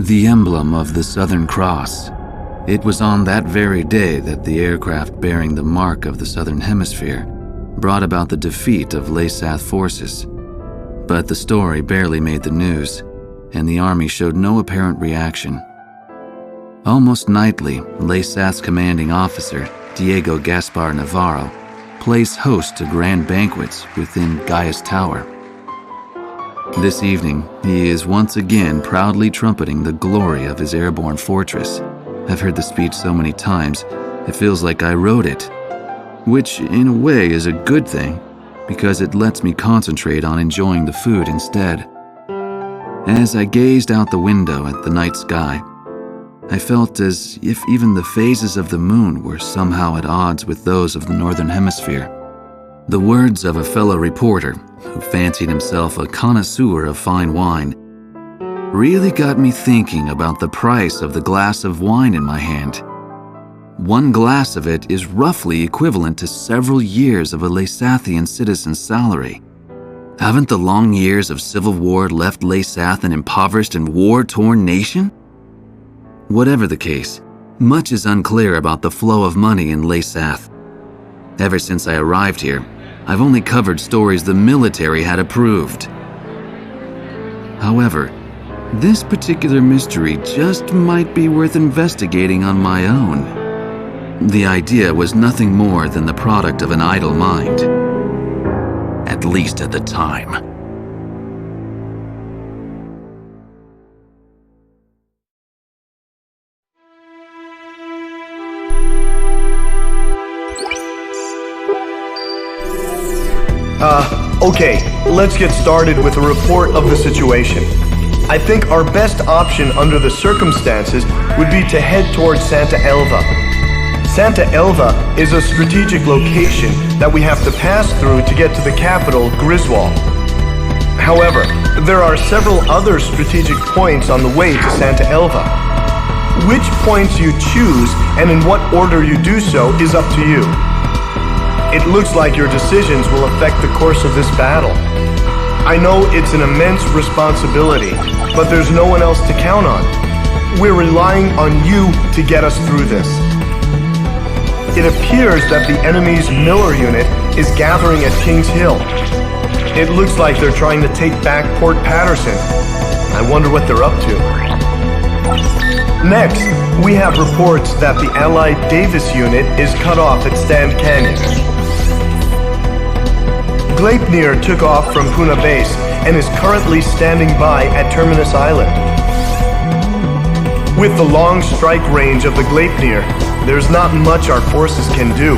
The emblem of the Southern Cross. It was on that very day that the aircraft bearing the mark of the Southern Hemisphere brought about the defeat of Laysath forces. But the story barely made the news, and the army showed no apparent reaction. Almost nightly, Laysath's commanding officer, Diego Gaspar Navarro, plays host to grand banquets within Gaius Tower. This evening, he is once again proudly trumpeting the glory of his airborne fortress. I've heard the speech so many times, it feels like I wrote it. Which, in a way, is a good thing, because it lets me concentrate on enjoying the food instead. As I gazed out the window at the night sky, I felt as if even the phases of the moon were somehow at odds with those of the Northern Hemisphere. The words of a fellow reporter, who fancied himself a connoisseur of fine wine, really got me thinking about the price of the glass of wine in my hand. One glass of it is roughly equivalent to several years of a Laysathian citizen's salary. Haven't the long years of civil war left Laysath an impoverished and war-torn nation? Whatever the case, much is unclear about the flow of money in Laysath. Ever since I arrived here, I've only covered stories the military had approved. However, this particular mystery just might be worth investigating on my own. The idea was nothing more than the product of an idle mind. At least at the time. Okay, let's get started with a report of the situation. I think our best option under the circumstances would be to head towards Santa Elva. Santa Elva is a strategic location that we have to pass through to get to the capital, Griswold. However, there are several other strategic points on the way to Santa Elva. Which points you choose and in what order you do so is up to you. It looks like your decisions will affect the course of this battle. I know it's an immense responsibility, but there's no one else to count on. We're relying on you to get us through this. It appears that the enemy's Miller unit is gathering at Kings Hill. It looks like they're trying to take back Port Patterson. I wonder what they're up to. Next, we have reports that the Allied Davis unit is cut off at Stand Canyon. Gleipnir took off from Puna Base and is currently standing by at Terminus Island. With the long strike range of the Gleipnir, there's not much our forces can do.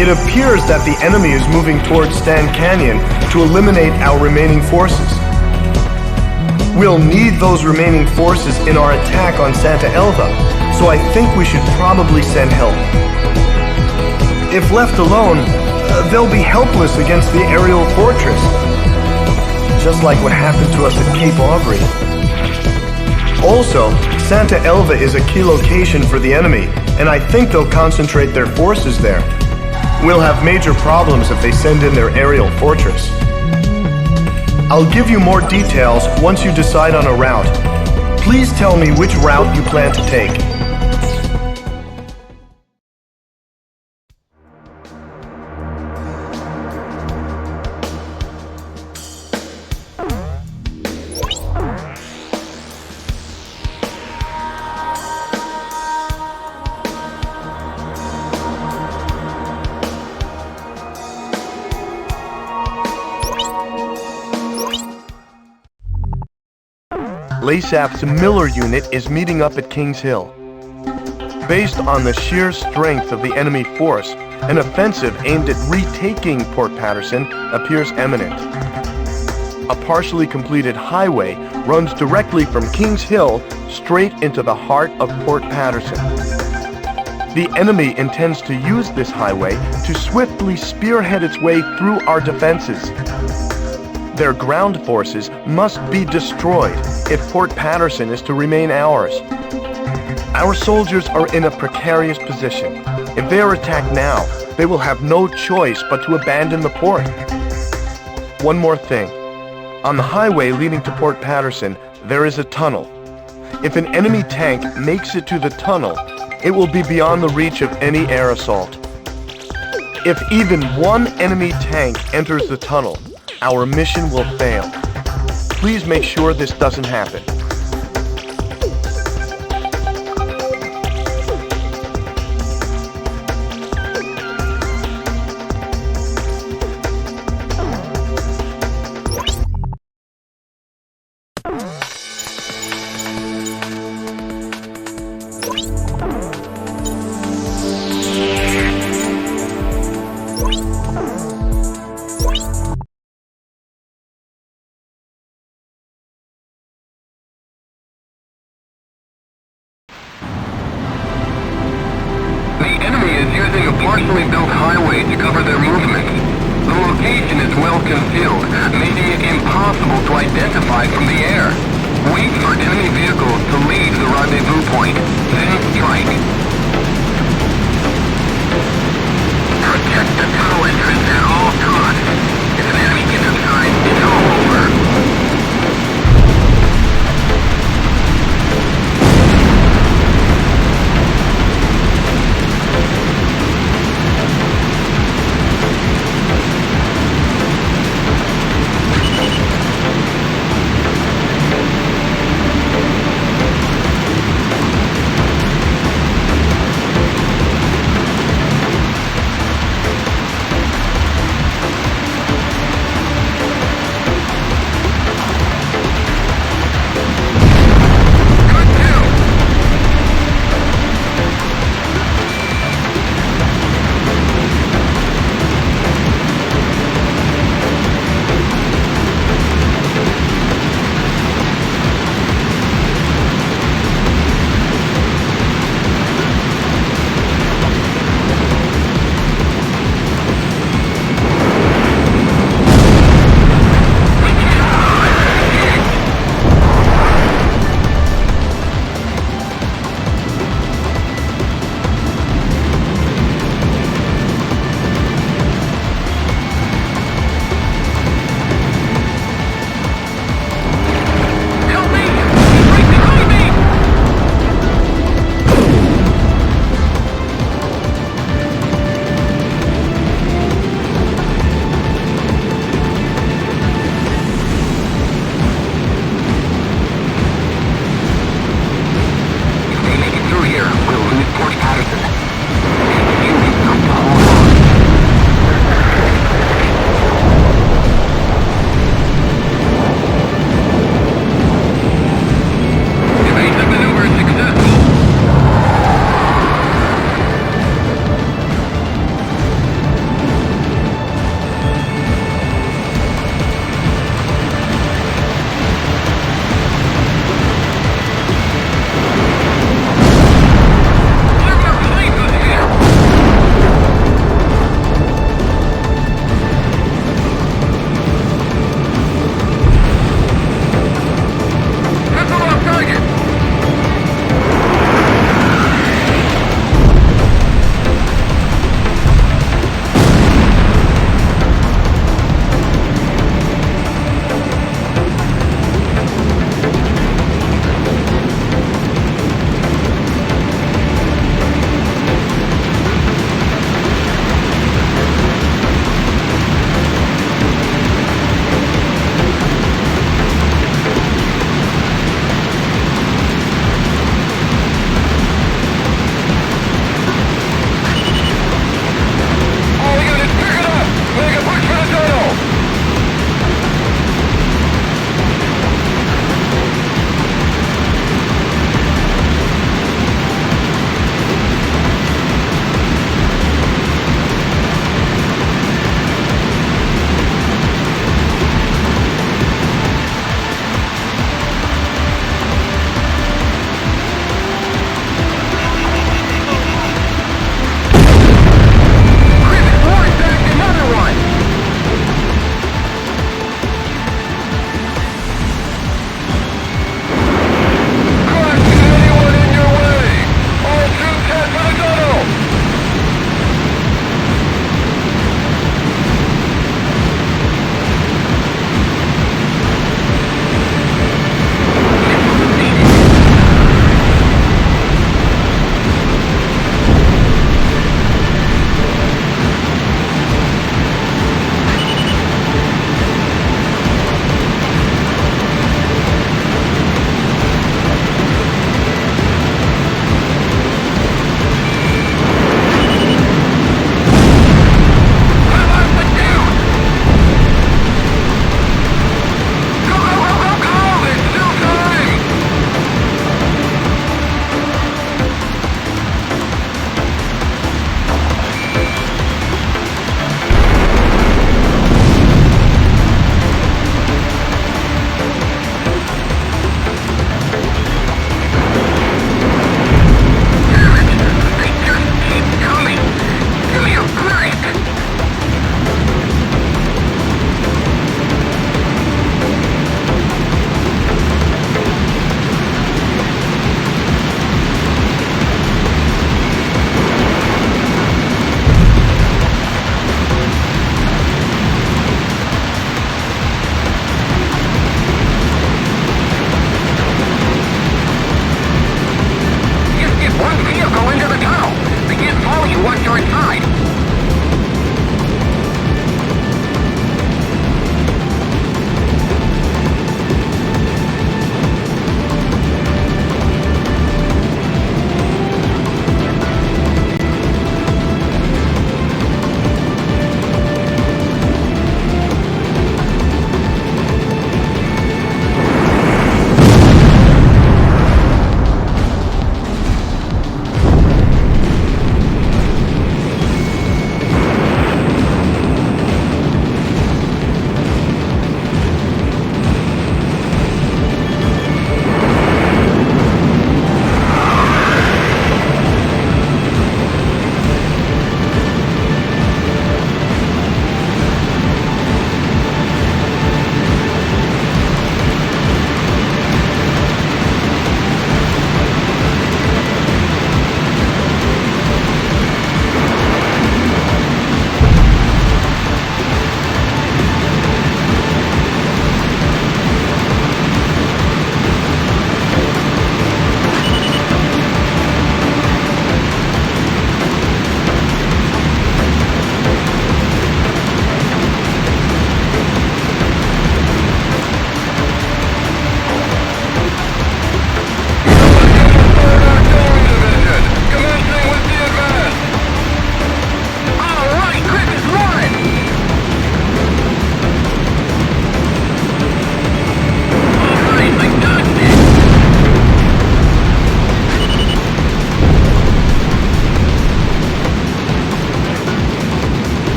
It appears that the enemy is moving towards Stand Canyon to eliminate our remaining forces. We'll need those remaining forces in our attack on Santa Elva, so I think we should probably send help. If left alone, they'll be helpless against the aerial fortress, just like what happened to us at Cape Aubrey. Also, Santa Elva is a key location for the enemy, and I think they'll concentrate their forces there. We'll have major problems if they send in their aerial fortress. I'll give you more details once you decide on a route. Please tell me which route you plan to take. Laysath's Miller unit is meeting up at Kings Hill. Based on the sheer strength of the enemy force, an offensive aimed at retaking Port Patterson appears imminent. A partially completed highway runs directly from Kings Hill straight into the heart of Port Patterson. The enemy intends to use this highway to swiftly spearhead its way through our defenses. Their ground forces must be destroyed if Port Patterson is to remain ours. Our soldiers are in a precarious position. If they are attacked now, they will have no choice but to abandon the port. One more thing. On the highway leading to Port Patterson, there is a tunnel. If an enemy tank makes it to the tunnel, it will be beyond the reach of any air assault. If even one enemy tank enters the tunnel, our mission will fail. Please make sure this doesn't happen. Partially built highway to cover their movements. The location is well concealed, making it impossible to identify from the air. Wait for enemy vehicles to leave the rendezvous point, then strike. Protect the tunnel entrance at all costs. If an enemy gets inside, it's all over.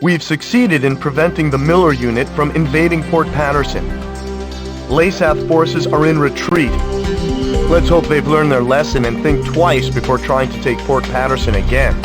We've succeeded in preventing the Miller Unit from invading Port Patterson. Laysath forces are in retreat. Let's hope they've learned their lesson and think twice before trying to take Port Patterson again.